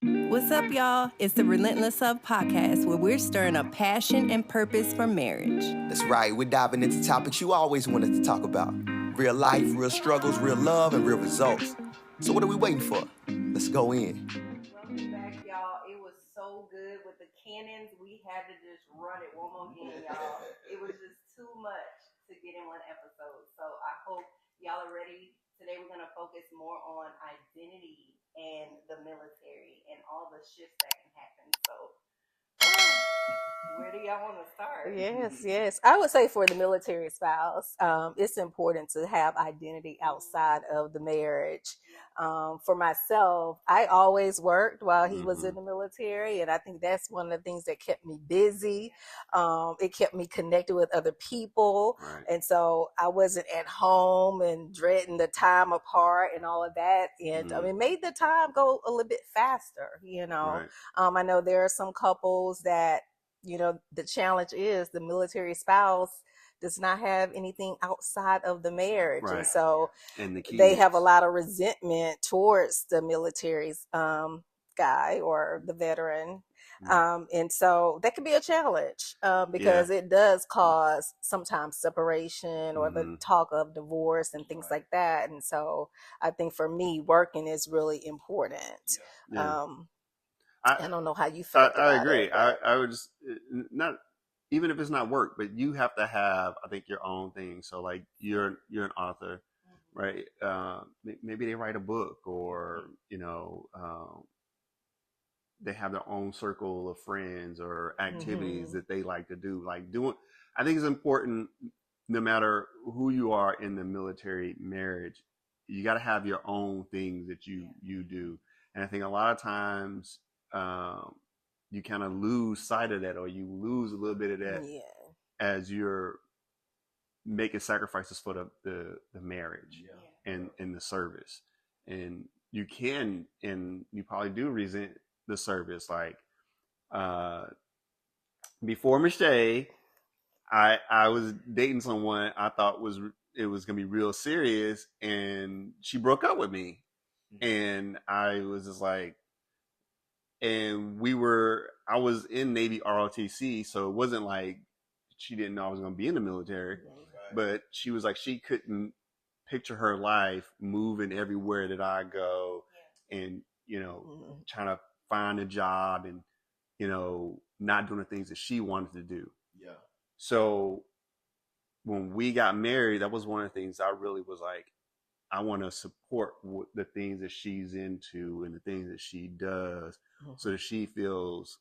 What's up, y'all? It's the Relentless podcast where we're stirring up passion and purpose for marriage. That's right. We're diving into topics you always wanted to talk about. Real life, real struggles, real love, and real results. So what are we waiting for? Let's go in. Welcome back, y'all. It was so good with the cannons. We had to just run it one more game, y'all. It was just too much to get in one episode. So I hope y'all are ready. Today we're going to focus more on identity and the military and all the shifts that can happen. So where do y'all want to start? Yes. I would say for the military spouse, it's important to have identity outside of the marriage. For myself, I always worked while he was in the military, and I think that's one of the things that kept me busy. It kept me connected with other people, and so I wasn't at home and dreading the time apart and all of that. And it made the time go a little bit faster. I know there are some couples that, the challenge is the military spouse does not have anything outside of the marriage. And so they have a lot of resentment towards the military's guy or the veteran. And so that can be a challenge because it does cause sometimes separation or the talk of divorce and things like that. And so I think for me, working is really important. I don't know how you feel. I agree. I would just not, even if it's not work, but you have to have, I think, your own thing. So like you're an author, right? Maybe they write a book, or they have their own circle of friends or activities that they like to do. I think it's important, no matter who you are in the military marriage, you got to have your own things that you do. And I think a lot of times you kind of lose sight of that, or you lose a little bit of that as you're making sacrifices for the marriage and the service. And you can, and you probably do resent the service. Like before Miché, I was dating someone I thought it was gonna be real serious, and she broke up with me, and I was just like, and I was in Navy ROTC, so it wasn't like she didn't know I was going to be in the military, but she was like, she couldn't picture her life moving everywhere that I go and, trying to find a job and, not doing the things that she wanted to do. Yeah. So when we got married, that was one of the things I really was like, I want to support the things that she's into and the things that she does, so that she feels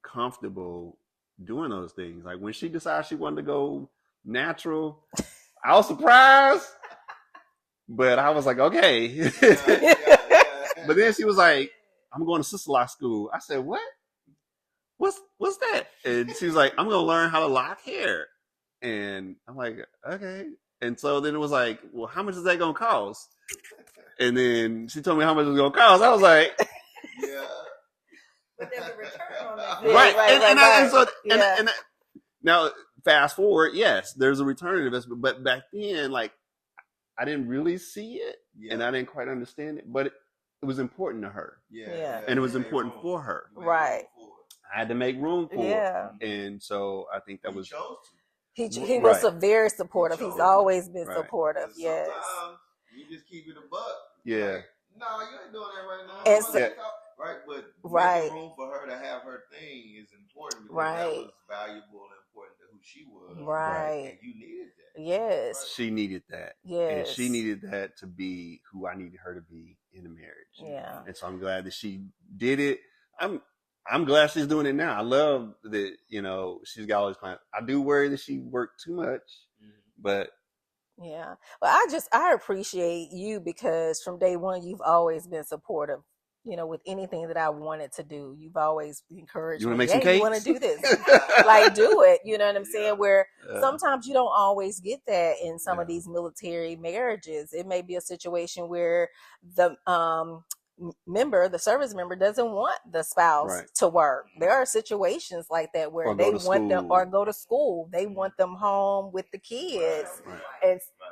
comfortable doing those things. Like when she decided she wanted to go natural, I was surprised, but I was like, okay. But then she was like, I'm going to sister lock school. I said, what? What's that? And she was like, I'm going to learn how to lock hair. And I'm like, okay. And so then it was like, well, how much is that going to cost? And then she told me how much it was going to cost. I was like, yeah. But there's a return on that. And now fast forward, yes, there's a return on investment. But back then, like, I didn't really see it, and I didn't quite understand it. But it was important to her. And it was important for her. Right. I had to make room for it. And so I think that was... He was very supportive. He's always been supportive. Yes. Sometimes you just keep it a buck. Yeah. Like, no, you ain't doing that right now. And so, but making room for her to have her thing is important, because that was valuable and important to who she was. Right. And you needed that. Yes. She needed that. Yes. And she needed that to be who I needed her to be in the marriage. Yeah. And so I'm glad that she did it. I'm glad she's doing it now. I love that, she's got all these plans. I do worry that she worked too much, but. Yeah. Well, I appreciate you, because from day one, you've always been supportive, with anything that I wanted to do. You've always encouraged me. You want to make some cakes? You want to do this. Like, do it. You know what I'm saying? Where sometimes you don't always get that in some of these military marriages. It may be a situation where the service member doesn't want the spouse to work. There are situations like that where they want them, or go to school. They want them home with the kids.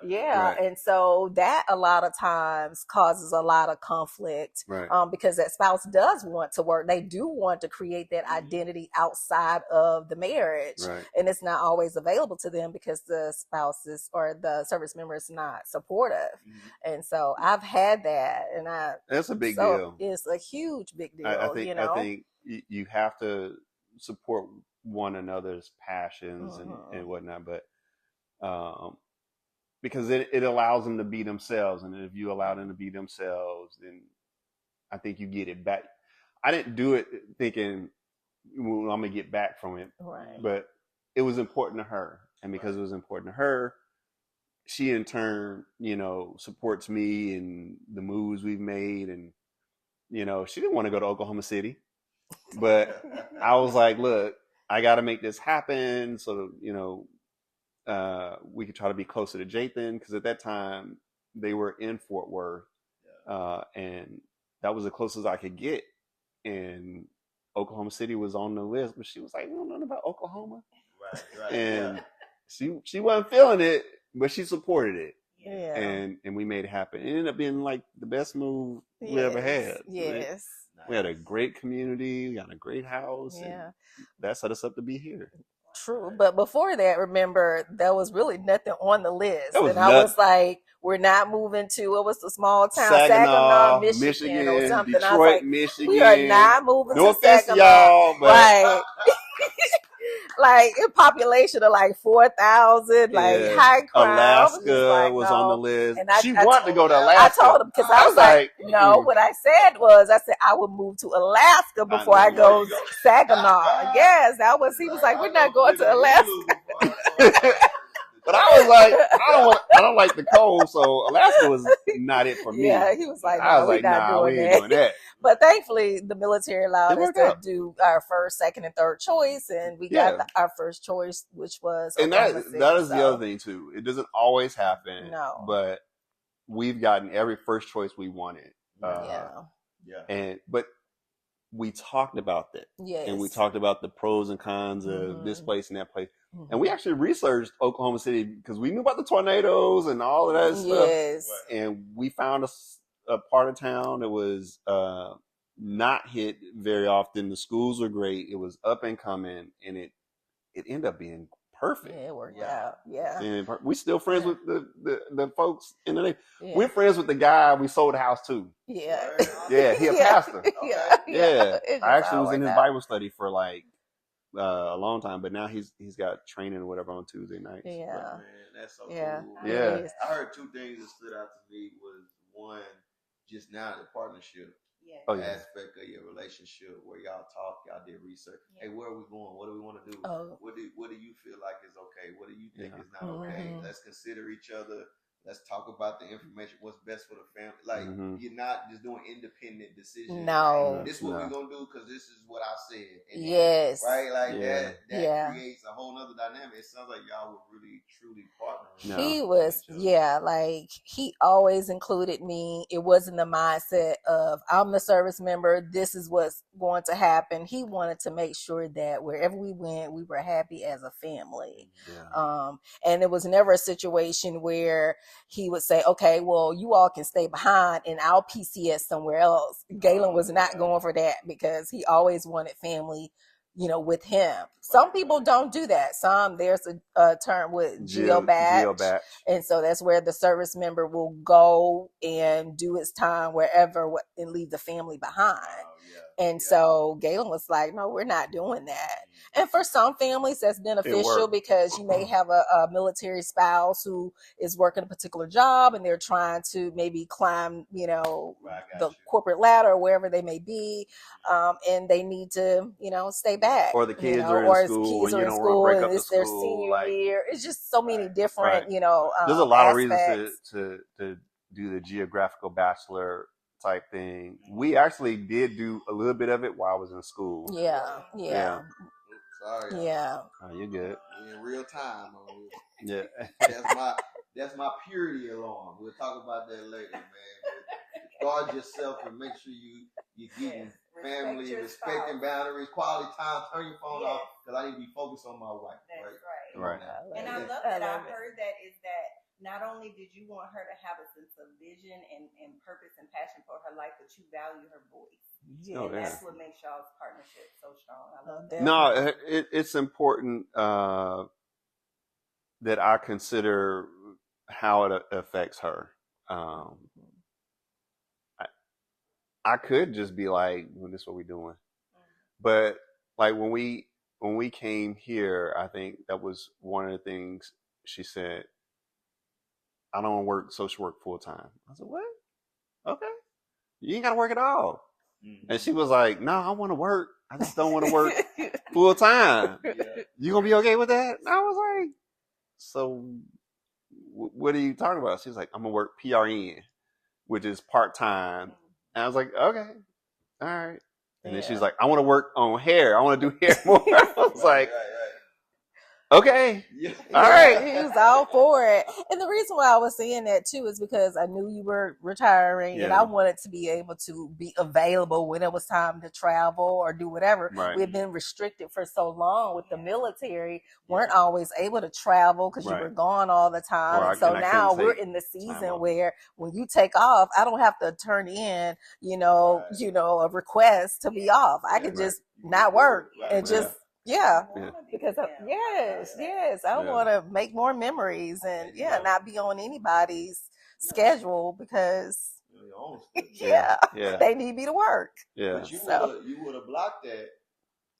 Yeah. Right. And so that a lot of times causes a lot of conflict, Right. Because that spouse does want to work. They do want to create that identity outside of the marriage. Right. And it's not always available to them because the spouses or the service member is not supportive. And so I've had that, and that's a big deal. It's a huge big deal. I think you have to support one another's passions and whatnot, but because it allows them to be themselves, and if you allow them to be themselves, then I think you get it back. I didn't do it thinking, well, I'm gonna get back from it, right? But it was important to her, and because it was important to her, she in turn, supports me and the moves we've made, and she didn't want to go to Oklahoma City, but I was like, look, I got to make this happen, so we could try to be closer to Jathan, because at that time they were in Fort Worth, and that was the closest I could get, and Oklahoma City was on the list, but she was like, we don't know nothing about Oklahoma, right, and she wasn't feeling it, but she supported it. Yeah. And we made it happen. It ended up being like the best move we ever had. Yes. We had a great community. We got a great house. Yeah. And that set us up to be here. True. But before that, remember, there was really nothing on the list. I was like, we're not moving to, what was the small town? Saginaw, Michigan or something. Detroit, I was like, Michigan. we are not moving no to offense Saginaw. Y'all, but right. Like a population of like 4,000, like high crime. Alaska was on the list. And she wanted to go to Alaska. I told him, because I was like, no, what I said was, I would move to Alaska before I go Saginaw. Yes, he was like, we're not going to Alaska. But I was like, I don't like the cold, so Alaska was not it for me. Yeah, he was like, no, I was like, nah, we ain't doing that. But thankfully, the military allowed us to do our first, second, and third choice, and we got our first choice, which was Oklahoma City. That is the other thing too. It doesn't always happen. No, but we've gotten every first choice we wanted. But we talked about that. Yes. And we talked about the pros and cons of this place and that place. And we actually researched Oklahoma City because we knew about the tornadoes and all of that stuff. Yes. And we found a part of town that was not hit very often. The schools were great. It was up and coming, and it ended up being perfect. Yeah, it worked out. Yeah. And we still friends with the folks in the neighborhood. Yeah. We're friends with the guy we sold the house to. Yeah. Yeah, he a pastor. Yeah. I actually was in his Bible study for like a long time, but now he's got training or whatever on Tuesday nights. Yeah. But, man, that's so cool. Yeah. I heard two things that stood out to me was one, just now the partnership. Aspect of your relationship where y'all talk, y'all did research. Hey, where are we going? What do we want to do? What do you feel like is okay? What do you think is not okay? Let's consider each other. Let's talk about the information. What's best for the family? Like you're not just doing independent decisions. No, this is what we're gonna do because this is what I said. And right? Like that creates a whole other dynamic. It sounds like y'all were really truly partnering. No. He was, like he always included me. It wasn't the mindset of I'm the service member. This is what's going to happen. He wanted to make sure that wherever we went, we were happy as a family. Yeah. And it was never a situation where he would say, okay, well, you all can stay behind and I'll PCS somewhere else. Gaylon was not going for that because he always wanted family, with him. Some people don't do that. There's a term with geo-batch. And so that's where the service member will go and do his time wherever and leave the family behind. So Gaylon was like, no, we're not doing that. And for some families, that's beneficial because you may have a military spouse who is working a particular job and they're trying to maybe climb, the corporate ladder or wherever they may be. And they need to, stay back. Or the kids are in school and you don't want to break up the school. Their senior year. It's just so many different, there's a lot of reasons to do the geographical bachelor type thing. We actually did do a little bit of it while I was in school. Yeah. Sorry. Yeah. Oh, you're good. In real time. Yeah. That's my purity alarm. We'll talk about that later, man. But guard yourself and make sure you're getting family, respecting boundaries, quality time. Turn your phone off because I need to be focused on my wife. That's right. And I love that. I heard that is that not only did you want her to have a sense of vision and purpose and passion for her life, but you value her voice. Yeah, and that's what makes y'all's partnership so strong. I love that. No, it's important that I consider how it affects her. I could just be like, well, this is what we're doing. But like when we came here, I think that was one of the things she said, I don't want to work social work full time. I said, what? Okay. You ain't got to work at all. Mm-hmm. And she was like, no, I want to work. I just don't want to work full time. Yeah. You going to be okay with that? And I was like, so what are you talking about? She was like, I'm going to work PRN, which is part time. And I was like, okay, all right. And then she's like, I want to work on hair. I want to do hair more. I was like, okay. Yeah. All right. He was all for it. And the reason why I was saying that too is because I knew you were retiring and I wanted to be able to be available when it was time to travel or do whatever. Right. We've been restricted for so long with the military, weren't always able to travel because you were gone all the time. And so now we're in the season where when you take off, I don't have to turn in, a request to be off. I could just not work and just because I want to make more memories and not be on anybody's schedule because they need me to work. But you would have blocked that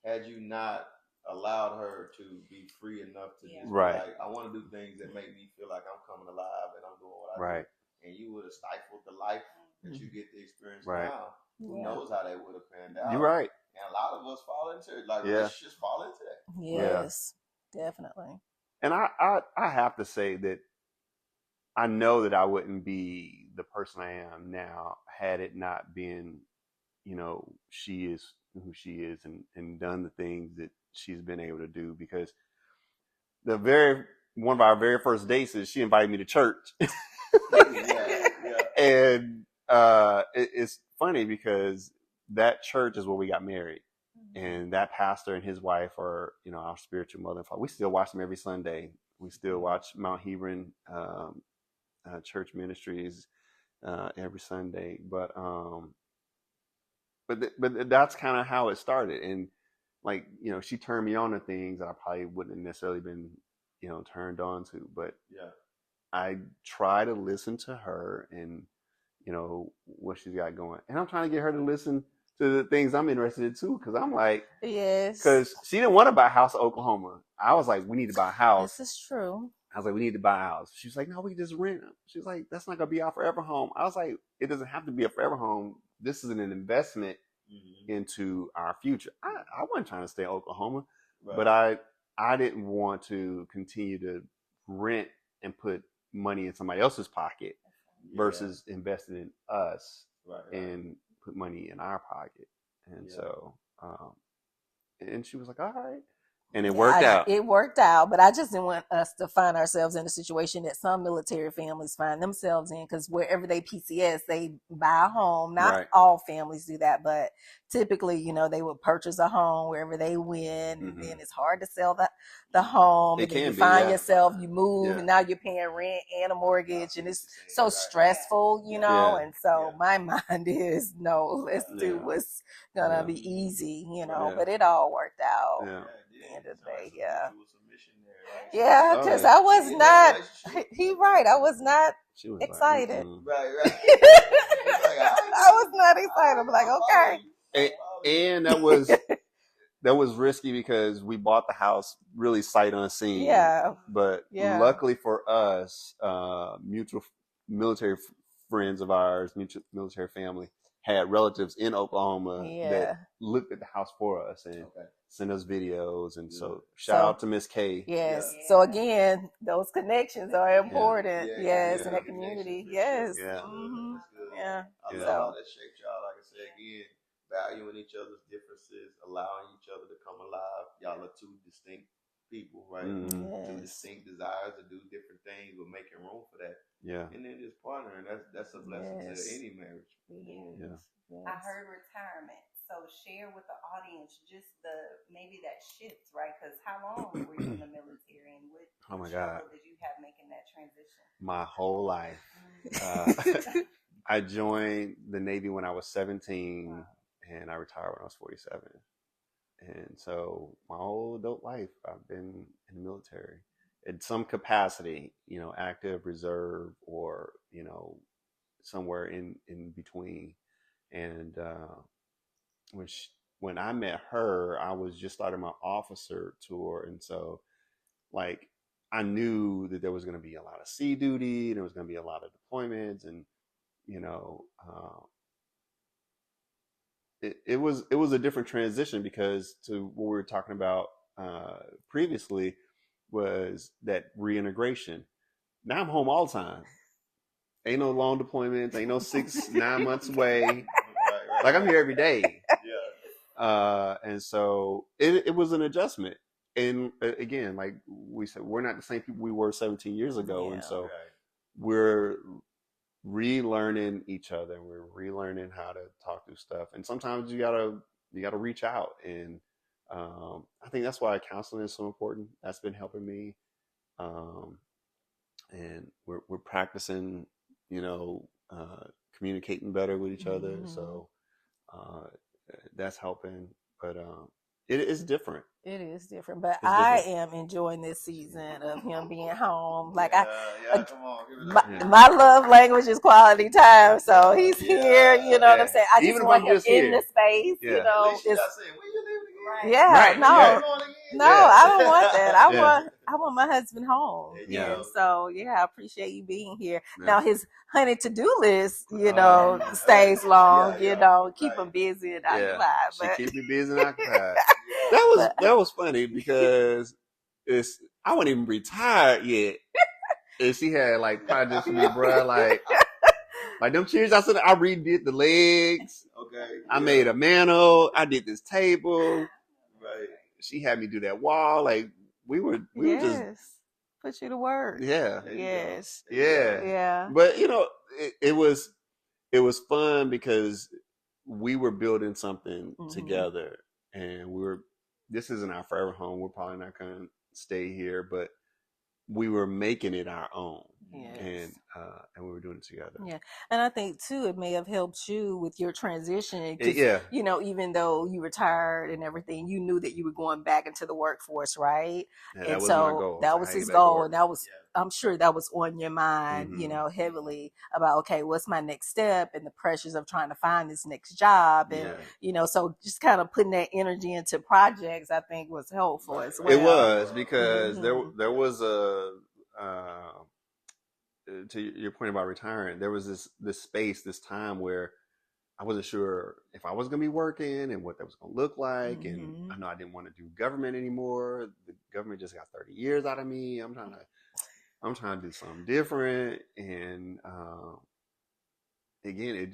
had you not allowed her to be free enough to just be like, I want to do things that make me feel like I'm coming alive and I'm doing what I do. And you would have stifled the life that you get to experience now. Who knows how that would have panned out? You're right. And a lot of us fall into it. Like, let's just fall into that. Yes, definitely. And I have to say that I know that I wouldn't be the person I am now had it not been, she is who she is and done the things that she's been able to do. Because one of our very first dates is she invited me to church. And it's funny because that church is where we got married. And that pastor and his wife are, our spiritual mother and father. We still watch them every Sunday. We still watch Mount Hebron Church Ministries every Sunday. But that's kind of how it started. And like, she turned me on to things that I probably wouldn't have necessarily been, turned on to. But I try to listen to her and, what she's got going. And I'm trying to get her to listen to the things I'm interested in too, because I'm like, because she didn't want to buy a house in Oklahoma. I was like, we need to buy a house. This is true. I was like, we need to buy a house. She was like, no, we just rent. She was like, that's not gonna be our forever home. I was like, it doesn't have to be a forever home. This is an investment into our future. I wasn't trying to stay in Oklahoma, but I didn't want to continue to rent and put money in somebody else's pocket versus investing in us and put money in our pocket. And so and she was like, all right. And it worked out. It worked out, but I just didn't want us to find ourselves in a situation that some military families find themselves in, because wherever they PCS, they buy a home. Not all families do that, but typically, they would purchase a home wherever they went, and then it's hard to sell the home. And then you find yourself, you move, and now you're paying rent and a mortgage, and it's so stressful, and so my mind is, no, let's do what's gonna be easy, but it all worked out. End of the day, because I was not. I was not excited. I was not excited. I'm like, okay. And that was risky because we bought the house really sight unseen. Yeah. But luckily for us, mutual military friends of ours, mutual military family, had relatives in Oklahoma that looked at the house for us and sent us videos. And so shout out to Miss K. Yes. So again, those connections are important. In that community. Yes. I love how that shaped y'all. Like I said, again, valuing each other's differences, allowing each other to come alive. Y'all are two distinct people, right? Two distinct desires to do different things, but making room for that. And then just partnering. That's a blessing to any marriage. I heard retirement. So share with the audience just maybe that shift, right? Because how long were you in the military, and what struggle did you have making that transition? My whole life. I joined the Navy when I was 17, and I retired when I was 47. And so my whole adult life, I've been in the military in some capacity, active, reserve, or, somewhere in between. And when I met her, I was just starting my officer tour. And so, like, I knew that there was going to be a lot of sea duty, and there was going to be a lot of deployments, and it was a different transition, because to what we were talking about previously was that reintegration. Now I'm home all the time. Ain't no long deployments. Ain't no 6-9 months away. Right. Like, I'm here every day. Yeah. And so it was an adjustment. And again, like we said, we're not the same people we were 17 years ago. Yeah. And so we're relearning each other, and we're relearning how to talk through stuff. And sometimes you gotta reach out. And I think that's why counseling is so important. That's been helping me. And we're practicing, communicating better with each other. So that's helping. But it is different. It is different, but I am enjoying this season of him being home. Like my love language is quality time, so he's here. You know what I'm saying? I just want him in the space. Yeah. Right. No, I don't want that. I want my husband home. Yeah. And so I appreciate you being here. Yeah. Now his honey to-do list, stays long. Keep him busy and occupied. She keep me busy and occupied. That was funny, because I wasn't even retired yet, and she had like projects for me, bro. Like them chairs. I redid the legs. Okay. I made a mantle. I did this table. Right. She had me do that wall. Like we were just put you to work. Yeah. Yes. Yeah. But it was fun, because we were building something together, and this isn't our forever home. We're probably not going to stay here, but we were making it our own. Yes. And we were doing it together. Yeah. And I think too, it may have helped you with your transition. Even though you retired and everything, you knew that you were going back into the workforce, right? Yeah, and so my goal. That was his goal. And that was, I'm sure that was on your mind, heavily about, okay, what's my next step, and the pressures of trying to find this next job. And, so just kind of putting that energy into projects, I think was helpful as well. It was, because there was to your point about retiring, there was this space, this time where I wasn't sure if I was going to be working and what that was going to look like. And I know I didn't want to do government anymore. The government just got 30 years out of me. I'm trying to do something different. And again,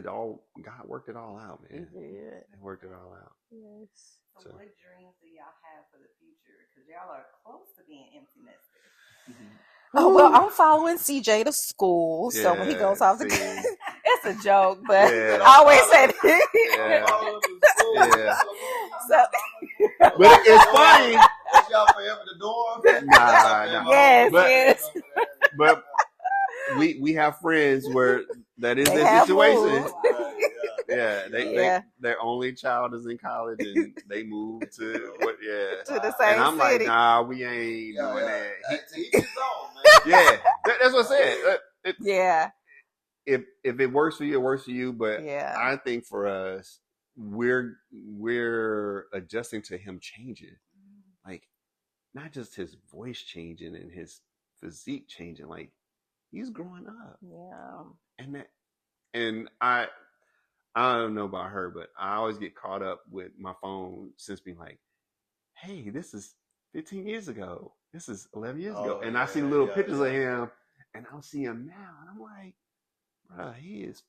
God worked it all out, man. It worked it all out. Yes. So what dreams do y'all have for the future? Because y'all are close to being empty nesters. Oh, well, I'm following CJ to school, so when he goes off to it's a joke, but I always say that. So, but it's funny. Y'all forever the dorm? Nah. Yes, but we have friends where that is their situation. Their only child is in college, and they moved to the same and I'm city. Like, nah, we ain't doing that. Each his own, man. That's what I said. If it works for you, it works for you. But I think for us, we're adjusting to him changing, like not just his voice changing and his physique changing. Like he's growing up. Yeah. And I don't know about her, but I always get caught up with my phone since being like, hey, this is 15 years ago. This is 11 years ago. And I see little pictures of him, and I'll see him now. And I'm like, bro, he is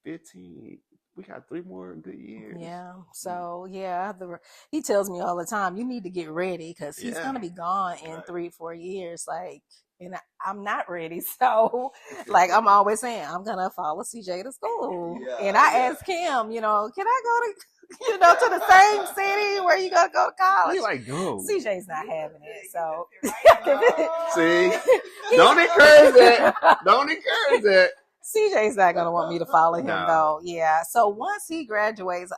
15. We got 3 more good years. Yeah. So, he tells me all the time, you need to get ready, because he's going to be gone in 3-4 years. Like, and I'm not ready. So, like, I'm always saying, I'm going to follow CJ to school. And I ask him, can I go to to the same city where you gonna go to college. You like, go. CJ's not having it, so see, don't encourage that. Don't encourage that. CJ's not gonna want me to follow him though. Yeah. So once he graduates,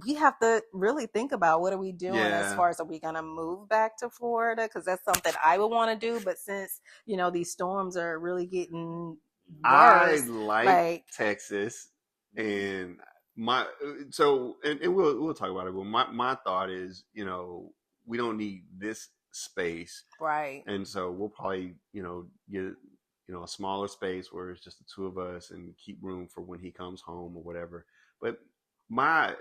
we have to really think about what are we doing as far as, are we gonna move back to Florida? Because that's something I would want to do. But since these storms are really getting worse, I like Texas, and we'll talk about it. But my thought is, we don't need this space, right? And so we'll probably get a smaller space where it's just the two of us and keep room for when he comes home or whatever. But my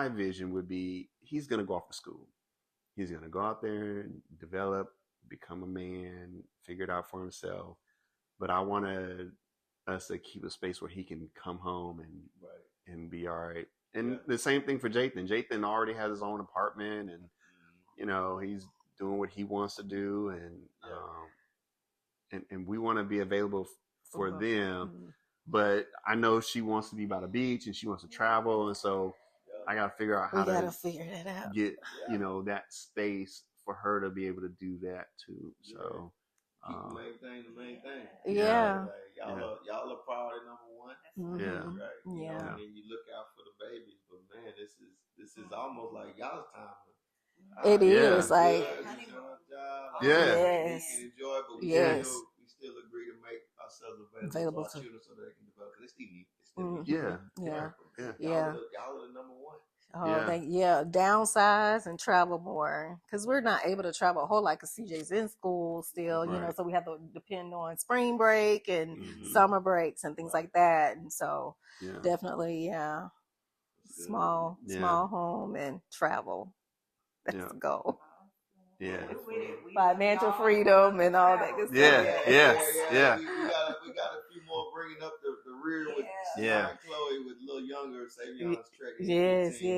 vision would be, he's going to go off to school. He's going to go out there and develop, become a man, figure it out for himself. But I want us to keep a space where he can come home and be all right. And the same thing for Jathan. Jathan already has his own apartment, and he's doing what he wants to do, and we want to be available for them. But I know she wants to be by the beach and she wants to travel, and so I got to figure out how to figure that out. Get that space for her to be able to do that too. So keep the main thing. Yeah. Y'all are priority number one. Mm-hmm. Right. Yeah. And you look out for the babies, but man, this is almost like y'all's time. It is like yes. We can enjoy it, but we still agree to make ourselves available to our children so they can develop. Because it's still y'all are the number one. Downsize and travel more, because we're not able to travel a whole lot because CJ's in school still, so we have to depend on spring break and summer breaks and things like that. And so definitely, small home and travel. That's the goal. Yeah. Financial freedom and all that good stuff. Yeah. We got a few more bringing up the rear with Chloe with a little younger Savion's Trek. Yes. We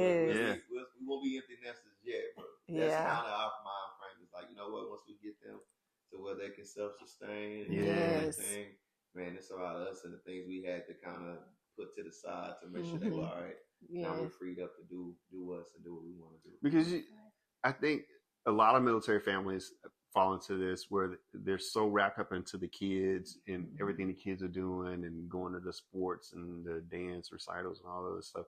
won't be empty nesters yet, but that's kind of our mind frame. It's like, once we get them to where they can self-sustain and everything, man, it's about us and the things we had to kind of put to the side to make sure they were all right. Now we're freed up to do us and do what we want to do. Because I think a lot of military families fall into this where they're so wrapped up into the kids and everything the kids are doing and going to the sports and the dance recitals and all of this stuff,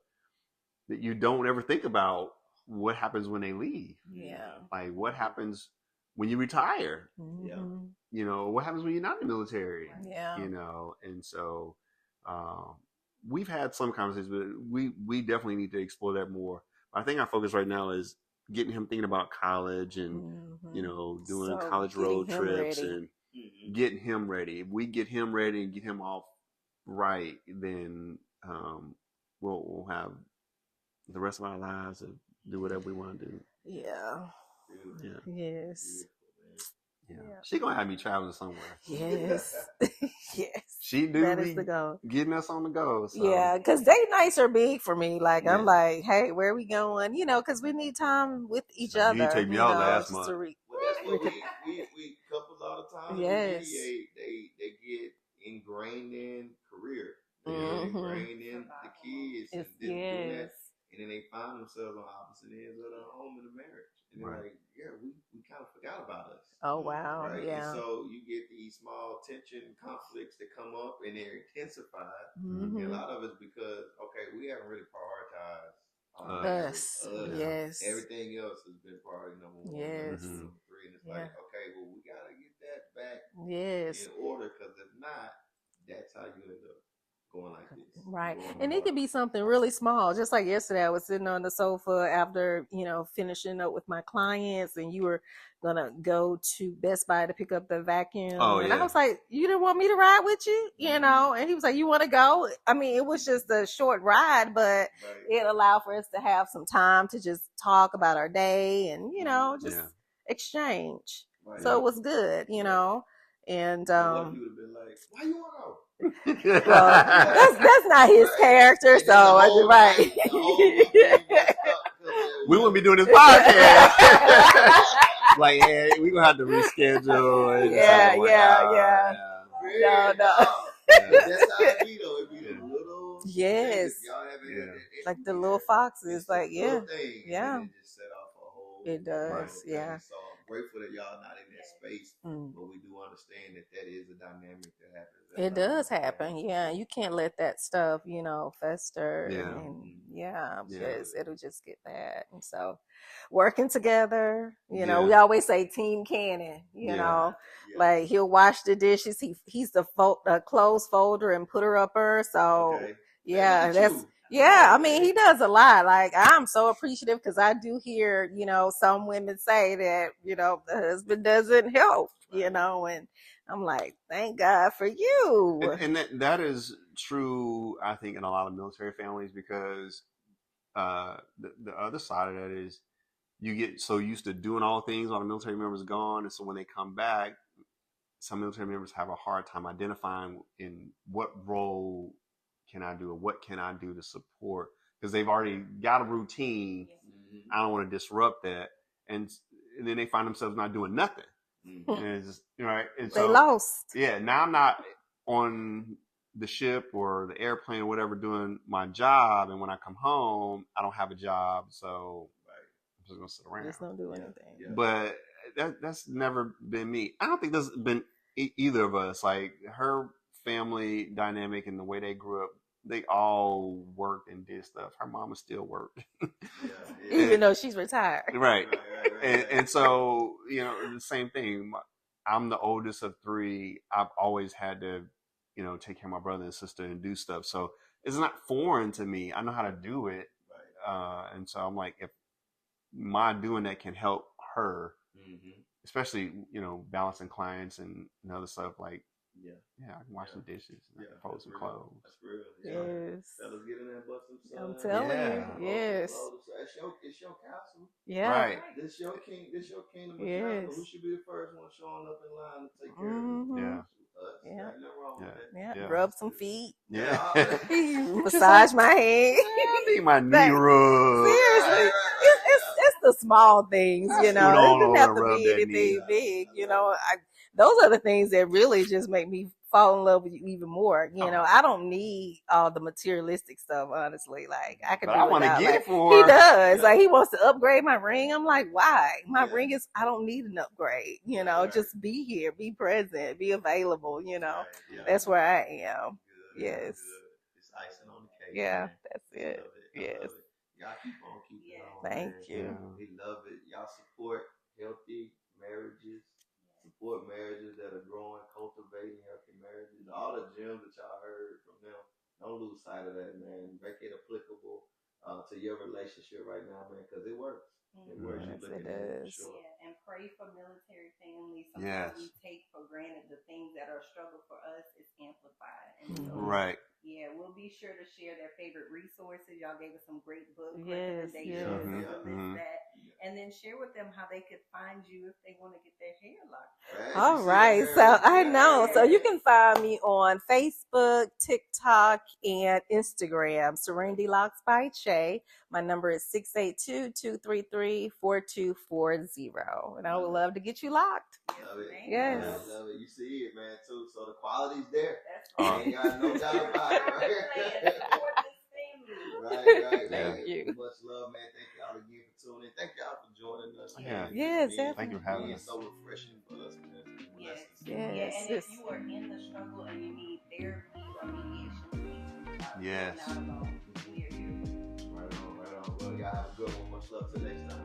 that you don't ever think about what happens when they leave. Yeah. Like, what happens when you retire? What happens when you're not in the military? Yeah. And so we've had some conversations, but we definitely need to explore that more. I think our focus right now is getting him thinking about college and doing college road trips and getting him ready. If we get him ready and get him off right, then we'll have the rest of our lives to do whatever we want to do. Yeah. Yes. Yeah. She gonna have me traveling somewhere. Yes. Yes. She do. That is the goal. Getting us on the go. So. Yeah, because date nights are big for me. Like, I'm like, hey, where are we going? Because we need time with each other. You take me out last month. That's what we couples all the time. Yes. They get ingrained in career. They get ingrained in the kids and doing that. And then they find themselves on opposite ends of the home and the marriage. And they're like, we kind of forgot about us. Oh, wow. Right? Yeah. And so you get these small tension conflicts that come up and they're intensified. And a lot of it's because, we haven't really prioritized us. Yes. Everything else has been priority number one. Yes. Number three. And it's like, we got to get that back in order, because if not, that's how you end up going like this. Right. And it could be something really small. Just like yesterday, I was sitting on the sofa after, finishing up with my clients, and you were going to go to Best Buy to pick up the vacuum. And I was like, you didn't want me to ride with you? And he was like, you want to go? I mean, it was just a short ride, but it allowed for us to have some time to just talk about our day and, just exchange. Right. So it was good, And I love you would have been like, why you want to go? Well, that's not his character, so right. We wouldn't be doing this podcast. Like, we're gonna have to reschedule. And No. That's how it be though. It be the little. Yes. Y'all have like the little foxes. Like, yeah. Thing, yeah. And it just set off a whole. It does, yeah. So I'm grateful that y'all not in that space, but we do understand that is a dynamic that happens. It does happen, yeah. You can't let that stuff, fester. Yeah. Because it'll just get bad. And so, working together, we always say team Cannon. Like he'll wash the dishes. He's the clothes folder and putter upper. So that's. Yeah, I mean, he does a lot. Like, I'm so appreciative because I do hear, some women say that, the husband doesn't help, and I'm like, thank God for you. And that is true, I think, in a lot of military families because the other side of that is you get so used to doing all things while the military members are gone. And so when they come back, some military members have a hard time identifying in what role can I do or what can I do to support because they've already got a routine. I don't want to disrupt that. And then they find themselves not doing nothing. And it's just, right. And they lost. Yeah. Now I'm not on the ship or the airplane or whatever doing my job. And when I come home, I don't have a job. So I'm just going to sit around. Just don't do anything. Yeah. But that's never been me. I don't think that's been either of us. Like her family dynamic and the way they grew up, they all worked and did stuff. Her mama still worked. Even though she's retired. Right. And so, the same thing. I'm the oldest of three. I've always had to, take care of my brother and sister and do stuff. So it's not foreign to me. I know how to do it. And so I'm like, if my doing that can help her, especially, balancing clients and other stuff like, I can wash some dishes, fold some clothes. That's real. Yes. Fellas get in there and bust some stuff. I'm telling you. Yes. It's your castle. Yeah. Right. This your kingdom. Yes. Who should be the first one showing up in line to take care of you? Yeah. Yeah. Nothing wrong with that. Yeah. Rub some feet. Yeah. Massage my hand. I need my knee rubbed. Seriously. It's the small things, It doesn't have to be anything big, those are the things that really just make me fall in love with you even more. I don't need all the materialistic stuff, honestly. Like I could. But do I want to get it for He her. does. Like he wants to upgrade my ring. I'm like, why? My ring is. I don't need an upgrade. Just be here, be present, be available. That's where I am. Good. Yes. Good. It's icing on the cake. Yeah, man. that's it. Yes. Y'all keep on keeping on. Thank you. We love it. Y'all support healthy marriages. Support marriages that are growing, cultivating healthy marriages. All the gems that y'all heard from them, don't lose sight of that, man. Make it applicable to your relationship right now, man, because it works. It works. Yes, it does. Sure. Yeah, and pray for military families. Sometimes we take for granted the things that are a struggle for us is amplified. And so, right. Yeah, we'll be sure to share their favorite resources. Y'all gave us some great book recommendations. List that. And then share with them how they could find you if they want to get their hair locked. All right. So I know. So you can find me on Facebook, TikTok, and Instagram. Serenity Locks by Che. My number is 682-233-4240. And I would love to get you locked. Love it. Yes. I love it. You see it, man, too. So the quality's there. That's right. Ain't got no doubt about it, right? Right. Thank you. Much love, man. Thank y'all again for tuning in. Thank y'all for joining us. Yeah. Yes, thank you for having us. It's so refreshing for us, man. Yes. Yes. And if you are in the struggle and you need therapy or mediation, please reach out. Yes. You're not alone. We are here. Right on. Well, y'all have a good one. Much love till next time.